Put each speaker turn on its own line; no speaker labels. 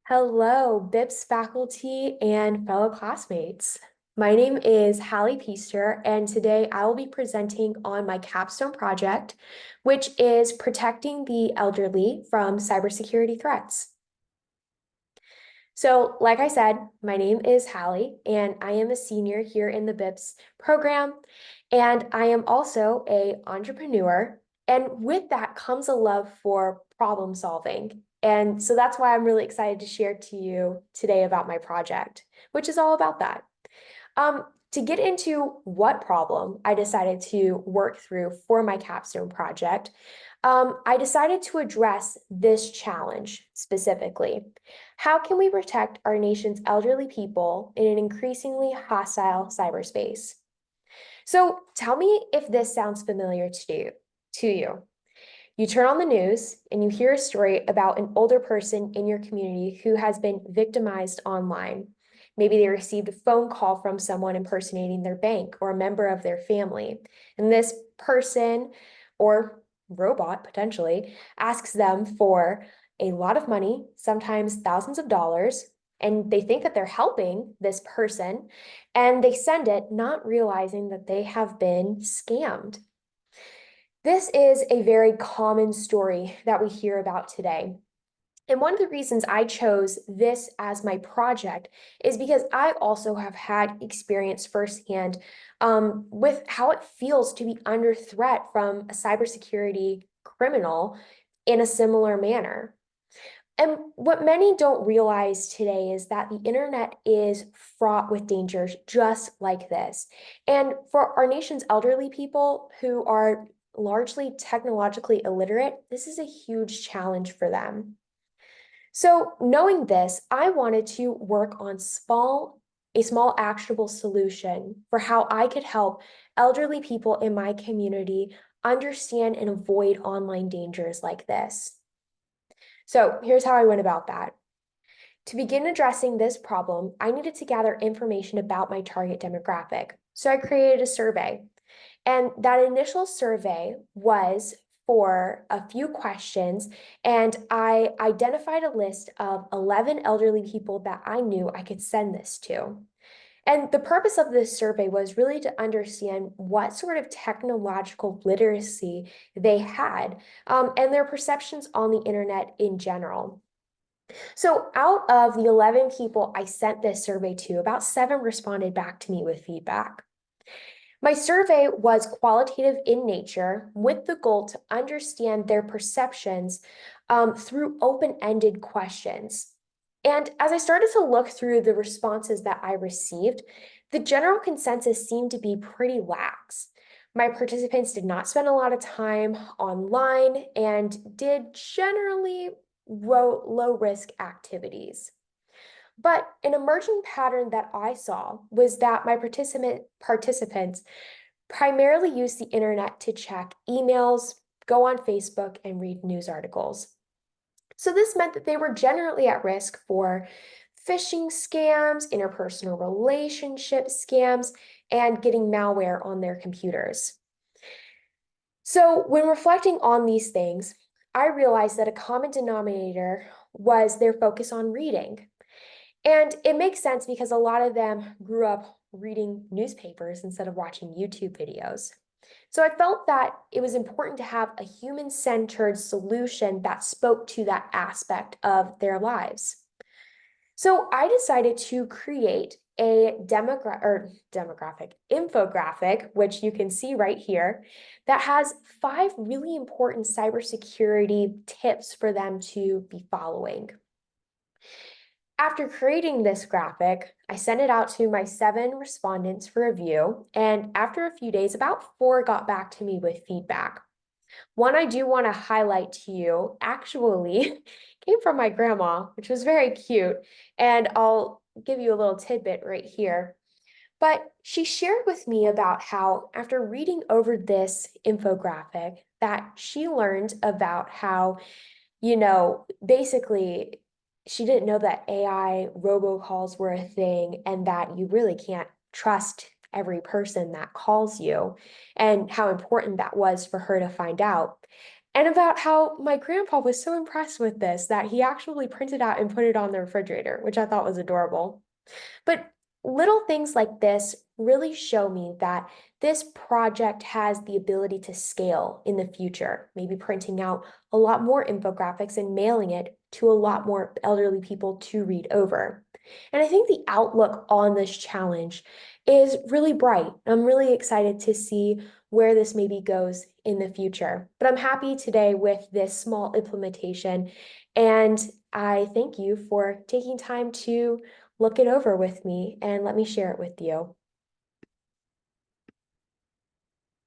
Hello, BIPS faculty and fellow classmates. My name is Hallie Peaster, and today I will be presenting on my capstone project, which is protecting the elderly from cybersecurity threats. So, like I said, my name is Hallie, and I am a senior here in the BIPS program, and I am also an entrepreneur. And with that comes a love for problem solving. And so that's why I'm really excited to share to you today about my project, which is all about that. To get into what problem I decided to work through for my capstone project, I decided to address this challenge specifically. How can we protect our nation's elderly people in an increasingly hostile cyberspace? So tell me if this sounds familiar to you. You turn on the news and you hear a story about an older person in your community who has been victimized online. Maybe they received a phone call from someone impersonating their bank or a member of their family. And this person or robot potentially asks them for a lot of money, sometimes thousands of dollars, and they think that they're helping this person, and they send it not realizing that they have been scammed. This is a very common story that we hear about today. And one of the reasons I chose this as my project is because I also have had experience firsthand with how it feels to be under threat from a cybersecurity criminal in a similar manner. And what many don't realize today is that the internet is fraught with dangers just like this. And for our nation's elderly people who are largely technologically illiterate, this is a huge challenge for them. So, knowing this, I wanted to work on a small actionable solution for how I could help elderly people in my community understand and avoid online dangers like this. So, here's how I went about that. To begin addressing this problem, I needed to gather information about my target demographic. So, I created a survey. And that initial survey was for a few questions, and I identified a list of 11 elderly people that I knew I could send this to. And the purpose of this survey was really to understand what sort of technological literacy they had, and their perceptions on the internet in general. So, out of the 11 people I sent this survey to, about seven responded back to me with feedback. My survey was qualitative in nature with the goal to understand their perceptions through open-ended questions. And as I started to look through the responses that I received, the general consensus seemed to be pretty lax. My participants did not spend a lot of time online and did generally low risk activities. But an emerging pattern that I saw was that my participants primarily use the internet to check emails, go on Facebook, and read news articles. So this meant that they were generally at risk for phishing scams, interpersonal relationship scams, and getting malware on their computers. So when reflecting on these things, I realized that a common denominator was their focus on reading. And it makes sense because a lot of them grew up reading newspapers instead of watching YouTube videos. So I felt that it was important to have a human-centered solution that spoke to that aspect of their lives. So I decided to create a demographic infographic, which you can see right here, that has 5 really important cybersecurity tips for them to be following. After creating this graphic, I sent it out to my 7 respondents for review, and after a few days, about 4 got back to me with feedback. One I do want to highlight to you actually came from my grandma, which was very cute, and I'll give you a little tidbit right here. But she shared with me about how, after reading over this infographic, that she learned about how, basically she didn't know that AI robocalls were a thing and that you really can't trust every person that calls you, and how important that was for her to find out. and about how my grandpa was so impressed with this that he actually printed out and put it on the refrigerator, which I thought was adorable. But little things like this really show me that this project has the ability to scale in the future, maybe printing out a lot more infographics and mailing it to a lot more elderly people to read over. And I think the outlook on this challenge is really bright. I'm really excited to see where this maybe goes in the future. But I'm happy today with this small implementation. And I thank you for taking time to look it over with me and let me share it with you.